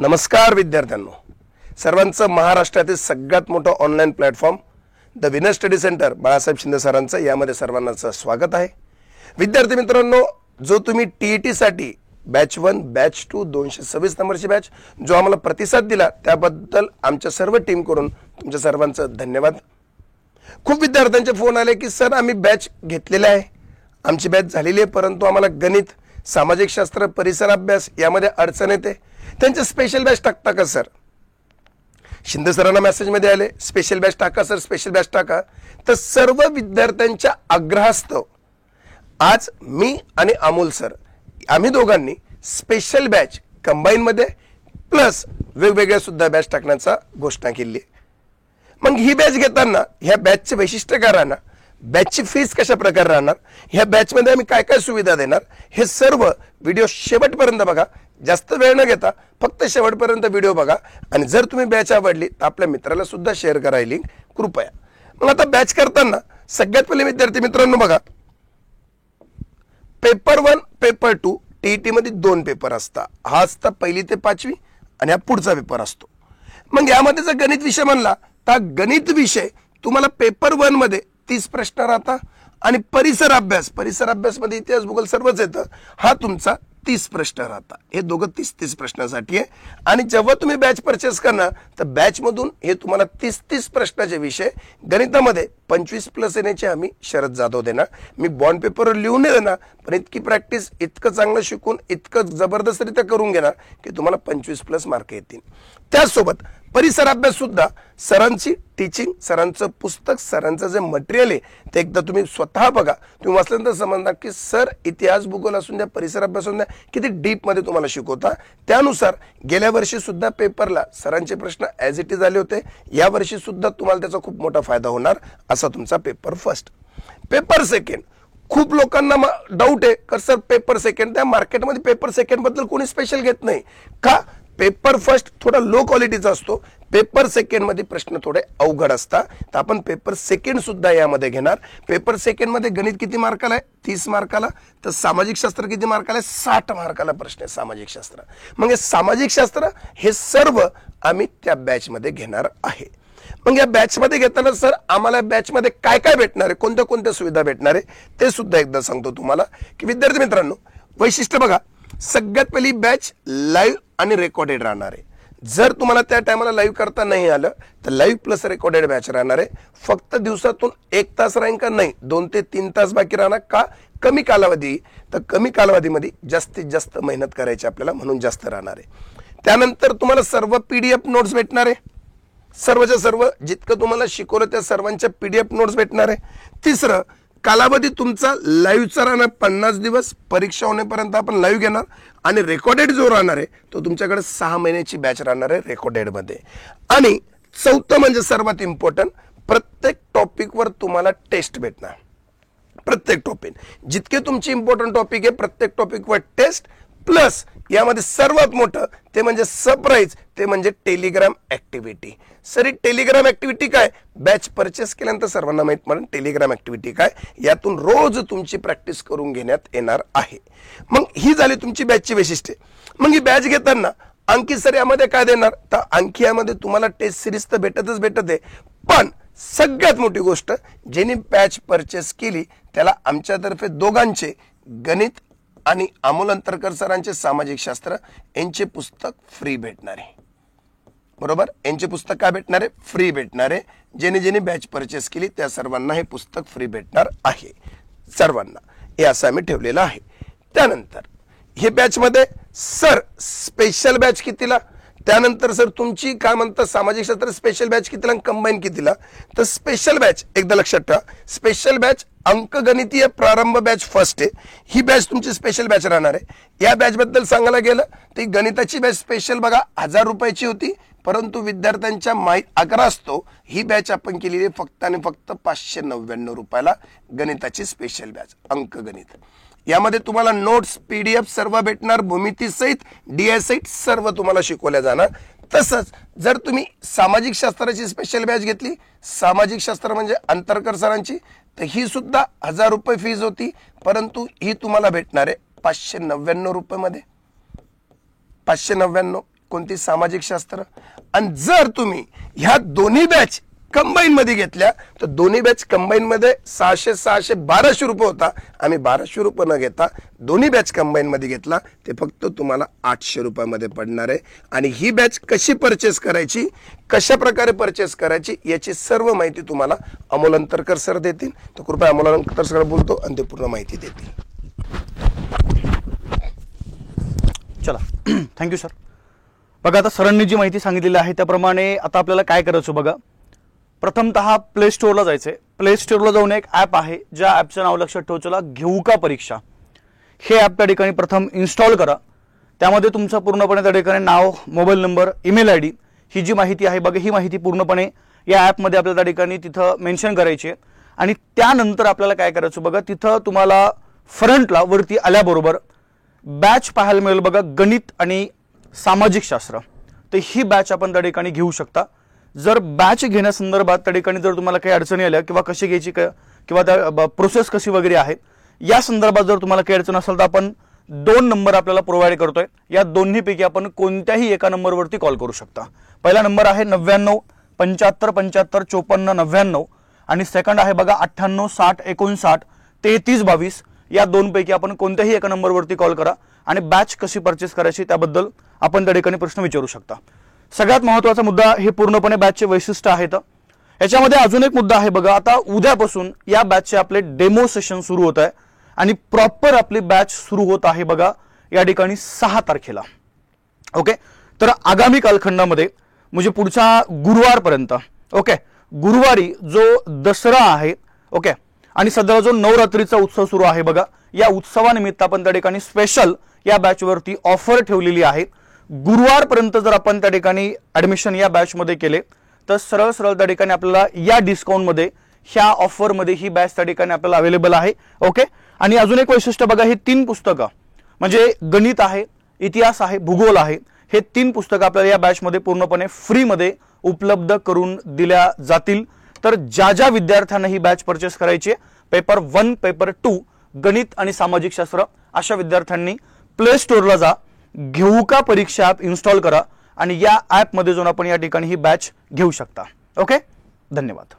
नमस्कार विद्यार्थ्यांनो, सर्वांचं महाराष्ट्रातील सगळ्यात मोठं online platform the winner study centre Balasaheb Shinde सरांचं यामध्ये सर्वांचं स्वागत आहे। विद्यार्थी मित्रांनो, जो तुम्ही टीईटी साठी बॅच 1 बॅच 2 226 नंबरची बॅच जो आम्हाला प्रतिसाद दिला त्याबद्दल आमच्या सर्व टीम कडून तुमच्या सर्वांचं धन्यवाद। खूप विद्यार्थ्यांचे फोन आले की सर आम्ही बॅच घेतलेला आहे, आमची बॅच झालेली आहे, परंतु आम्हाला गणित, सामाजिक शास्त्र, परिसर अभ्यास यामध्ये अडचण येते, त्यांचे स्पेशल बॅच टाकता का सर? शिंदे सरांना मेसेज मध्ये आले स्पेशल बॅच टाका सर, स्पेशल बॅच टाका। तर सर्व विद्यार्थ्यांच्या आग्रहास्तव आज मी आणि अमोल सर आम्ही दोघांनी स्पेशल बॅच कंबाईन मध्ये प्लस वेगवेगळ्या सुद्धा बॅच टाकण्याचा घोषणा केली आहे। मग ही बॅच घेताना ह्या बॅचचे वैशिष्ट्य काय राहणार, बॅचची फीस कशा प्रकारे राहणार, ह्या बॅच मध्ये आम्ही काय काय सुविधा देणार, हे सर्व व्हिडिओ शेवटपर्यंत बघा। जास्त वेळ न घेता फक्त शेवटपर्यंत व्हिडिओ बघा आणि जर तुम्ही बॅच आवडली तर आपल्या मित्राला सुद्धा शेअर करा ही लिंक कृपया। मग आता बॅच करताना सगळ्यात पहिले विद्यार्थी मित्रांनो बघा, पेपर 1 पेपर 2 टीईटी मध्ये 2 पेपर असतात। हा असता 1ली ते 5वी आणि हा पुढचा पेपर असतो। मग यामध्ये जर गणित विषय म्हणला तर गणित विषय तुम्हाला पेपर 1 मध्ये 30 प्रश्न राहतात आणि परिसर अभ्यास मध्ये इतिहास भूगोल सर्वच येतं, हा तुमचा 30 प्रश्न राहतात। हे दोघं 30 प्रश्नासाठी आहे आणि जेव्हा तुम्ही बॅच परचेस करणार तर बॅच मधून हे तुम्हाला 30 प्रश्नाचे विषय गणितामध्ये 25+ येण्याची आम्ही शरद जाधव देणार। मी बॉन्ड पेपरवर लिहून नाही देणार, पण इतकी प्रॅक्टिस, इतकं चांगलं शिकून, इतकं जबरदस्तरित्या करून घेणार की तुम्हाला 25+ मार्क येतील। त्यासोबत परिसर अभ्यास सुद्धा सरांची टीचिंग, सरांचं पुस्तक, सरांचं जे मटेरियल आहे ते एकदा तुम्ही स्वतः बघा। तुम्ही वाचल्यानंतर समजणार की सर इतिहास भूगोल असून द्या, परिसर अभ्यास असून द्या, किती डीप मध्ये तुम्हाला शिकवता। त्यानुसार गेल्या वर्षी सुद्धा पेपरला सरांचे प्रश्न ॲज इट इज आले होते, या वर्षी सुद्धा तुम्हाला त्याचा खूप मोठा फायदा होणार। असा तुमचा पेपर फर्स्ट। पेपर सेकंड, खूप लोकांना डाऊट आहे की सर पेपर सेकंड, त्या मार्केटमध्ये पेपर सेकंड बद्दल कोणी स्पेशल घेत नाही का? पेपर फर्स्ट थोडा लो क्वालिटीचा असतो, पेपर सेकंड मध्ये प्रश्न थोडे अवघड असतात, तर आपण पेपर सेकंड सुद्धा यामध्ये घेणार। पेपर सेकंड मध्ये गणित किती मार्काला आहे? 30 मार्काला। तर सामाजिक शास्त्र किती मार्काला आहे? 60 मार्काला प्रश्न आहे सामाजिक शास्त्र। मग हे सामाजिक शास्त्र हे सर्व आम्ही त्या बॅच मध्ये घेणार आहे। मग या बॅच मध्ये घेताना सर आम्हाला बॅच मध्ये काय काय भेटणार आहे, कोणत्या कोणत्या सुविधा भेटणार आहे ते सुद्धा एकदा सांगतो तुम्हाला की विद्यार्थी मित्रांनो, वैशिष्ट्य बघा, सगळ्यात पहिली बॅच लाईव्ह आणि रेकॉर्डेड राहणार आहे। जर तुम्हाला त्या टायमाला लाईव्ह करता नाही आलं तर लाईव्ह प्लस रेकॉर्डेड बॅच राहणार आहे। फक्त दिवसातून 1 तास राहील का? नाही, 2 ते 3 तास बाकी राहणार का? कमी कालावधी, तर कमी कालावधीमध्ये जास्तीत जास्त मेहनत करायची आपल्याला, म्हणून जास्त राहणार आहे। त्यानंतर तुम्हाला सर्व PDF नोट्स भेटणार आहे, सर्वच्या सर्व जितकं तुम्हाला शिकवलं त्या सर्वांच्या PDF नोट्स भेटणार आहे। तिसरं, कालावधी तुमचा लाईव्हचा राहणार 50 दिवस, परीक्षा होण्यापर्यंत आपण लाईव्ह घेणार आणि रेकॉर्डेड जो राहणार आहे तो तुमच्याकडे 6 महिन्याची बॅच राहणार आहे रेकॉर्डेड मध्ये। आणि चौथं म्हणजे सर्वात इम्पॉर्टंट, प्रत्येक टॉपिकवर तुम्हाला टेस्ट भेटणार। प्रत्येक टॉपिक जितके तुमची इम्पॉर्टंट टॉपिक आहे प्रत्येक टॉपिकवर टेस्ट, प्लस यामध्ये सर्वात मोठं ते म्हणजे सरप्राईज, ते म्हणजे Telegram activity. Sir Telegram activity काय? बॅच परचेस केल्यानंतर सर्वांना माहित पडेल टेलिग्राम ऍक्टिव्हिटी काय, यातून रोज तुमची प्रॅक्टिस करून घेण्यात येणार आहे। मग ही झाली तुमची बॅचची वैशिष्ट्ये। मग ही बॅच घेताना अंकी सर यामध्ये काय देणार, तर अंकी यामध्ये तुम्हाला टेस्ट सिरीज तर भेटत आहे, पण सगळ्यात मोठी गोष्ट, ज्यांनी बॅच परचेस केली त्याला आमच्यातर्फे दोघांचे गणित आणि अमोल अंतरकर सरांचे सामाजिक शास्त्र यांचे पुस्तक फ्री भेटणार आहे। बरोबर, यांचे पुस्तक काय भेटणार आहे? फ्री भेटणार आहे। ज्याने बॅच परचेस केली त्या सर्वांना हे पुस्तक फ्री भेटणार आहे, सर्वांना, हे असं आम्ही ठेवलेलं आहे। त्यानंतर हे बॅच मध्ये सर स्पेशल बॅच कितीला, त्यानंतर सर तुमची काय म्हणतात सामाजिक शास्त्र स्पेशल बॅच कितीला, कंबाईन कितीला? तर स्पेशल बॅच एकदा लक्षात ठेवा, स्पेशल बॅच अंकगणितीय प्रारंभ बॅच फर्स्ट आहे, ही बॅच तुमची स्पेशल बॅच राहणार आहे। या बॅच बद्दल सांगायला गेलं तर गणिताची बॅच स्पेशल बघा 1000 रुपयाची होती, परंतु विद्यार्थ्यांच्या आग्रह असतो ही बॅच आपण केलेली फक्त आणि फक्त 599 रुपयाला, गणिताची स्पेशल बॅच अंकगणित। यामध्ये तुम्हाला नोट्स, PDF सर्व भेटणार, भूमिती सहित, DI सहित सर्व तुम्हाला शिकवल्या जाणार। तसंच जर तुम्ही सामाजिक शास्त्राची स्पेशल बॅच घेतली, सामाजिक शास्त्र म्हणजे अंतरकर सरांची, तर ही सुद्धा 1000 रुपये फीज होती, परंतु ही तुम्हाला भेटणार आहे 599 रुपये मध्ये। 599 कोणती सामाजिक शास्त्र. आणि जर तुम्ही ह्या दोन्ही बॅच कंबाईन मध्ये घेतल्या तर दोन्ही बॅच कंबाईन मध्ये 600-1200 रुपये होता. आम्ही 1200 रुपये न घेता दोन्ही बॅच कंबाईन मध्ये घेतला, ते फक्त तुम्हाला 800 रुपयामध्ये पडणार आहे. आणि ही बॅच कशी परचेस करायची, कशा प्रकारे परचेस करायची याची सर्व माहिती तुम्हाला अमोल अंतरकर सर देतील. तर कृपया अमोल अंतरकर सर बोलतो आणि ते पूर्ण माहिती देतील. चला थँक्यू सर. बघा आता सरांनी जी माहिती सांगितलेली आहे त्याप्रमाणे आता आपल्याला काय करायचं बघा. प्रथमतः प्ले स्टोअरला जायचंय. प्ले स्टोअरला जाऊन एक ॲप आहे, ज्या ॲपचं नाव लक्षात ठेवा, चला घेऊ का परीक्षा. हे ॲप त्या ठिकाणी प्रथम इन्स्टॉल करा. त्यामध्ये तुमचं पूर्णपणे त्या ठिकाणी नाव, mobile number, email I D ही जी माहिती आहे बघा, ही माहिती पूर्णपणे या ॲपमध्ये आपल्याला त्या ठिकाणी तिथं मेन्शन करायची आहे. आणि त्यानंतर आपल्याला काय करायचं बघा, तिथं तुम्हाला फ्रंटला वरती आल्याबरोबर बॅच पाहायला मिळेल बघा, गणित आणि सामाजिक शास्त्र. तर ही बॅच आपण त्या ठिकाणी घेऊ शकता. जर बॅच घेण्यासंदर्भात त्या ठिकाणी जर तुम्हाला काही अडचणी आल्या किंवा कशी घ्यायची किंवा त्या प्रोसेस कशी वगैरे आहे या संदर्भात जर तुम्हाला काही अडचण असेल तर आपण 2 नंबर आपल्याला प्रोव्हाइड करतोय. या दोन्हीपैकी आपण कोणत्याही एका नंबरवरती कॉल करू शकता. पहिला नंबर आहे 99 75 75 54 99 आणि सेकंड आहे बघा 98 60 59 33 22. या दोनपैकी आपण कोणत्याही एका नंबरवरती कॉल करा आणि बॅच कशी परचेस करायची त्याबद्दल आपण त्या ठिकाणी प्रश्न विचारू शकता. सगळ्यात महत्त्वाचा मुद्दा हे पूर्णपणे बॅचचे वैशिष्ट्य आहेत. याच्यामध्ये अजून एक मुद्दा आहे बघा, आता उद्यापासून या बॅचचे आपले डेमो सेशन सुरू होत आहे आणि प्रॉपर आपली बॅच सुरू होत आहे बघा या ठिकाणी 6 तारखेला. ओके, तर आगामी कालखंडामध्ये म्हणजे पुढच्या गुरुवारपर्यंत, ओके, गुरुवारी जो दसरा आहे, ओके, आणि सध्या जो नवरात्रीचा उत्सव सुरू आहे बघा, या उत्सवानिमित्त आपण त्या ठिकाणी स्पेशल या बॅचवरती ऑफर ठेवलेली आहे. गुरुवारपर्यंत जर आपण त्या ठिकाणी ऍडमिशन या बॅचमध्ये केले तर सरळ सरळ त्या ठिकाणी आपल्याला या डिस्काउंटमध्ये, ह्या ऑफरमध्ये ही बॅच त्या ठिकाणी आपल्याला अवेलेबल आहे. ओके, आणि अजून एक वैशिष्ट्य बघा, ही 3 पुस्तकं म्हणजे गणित आहे, इतिहास आहे, भूगोल आहे, हे 3 पुस्तकं आपल्याला या बॅचमध्ये पूर्णपणे फ्रीमध्ये उपलब्ध करून दिल्या जातील. तर ज्या विद्यार्थ्यांना ही बॅच परचेस करायची, पेपर 1 पेपर 2 गणित आणि सामाजिक शास्त्र, अशा विद्यार्थ्यांनी प्ले स्टोअरला जा, घेऊ का परीक्षा ॲप इन्स्टॉल करा आणि या ॲपमध्ये जाऊन आपण या ठिकाणी ही बॅच घेऊ शकता. ओके, धन्यवाद.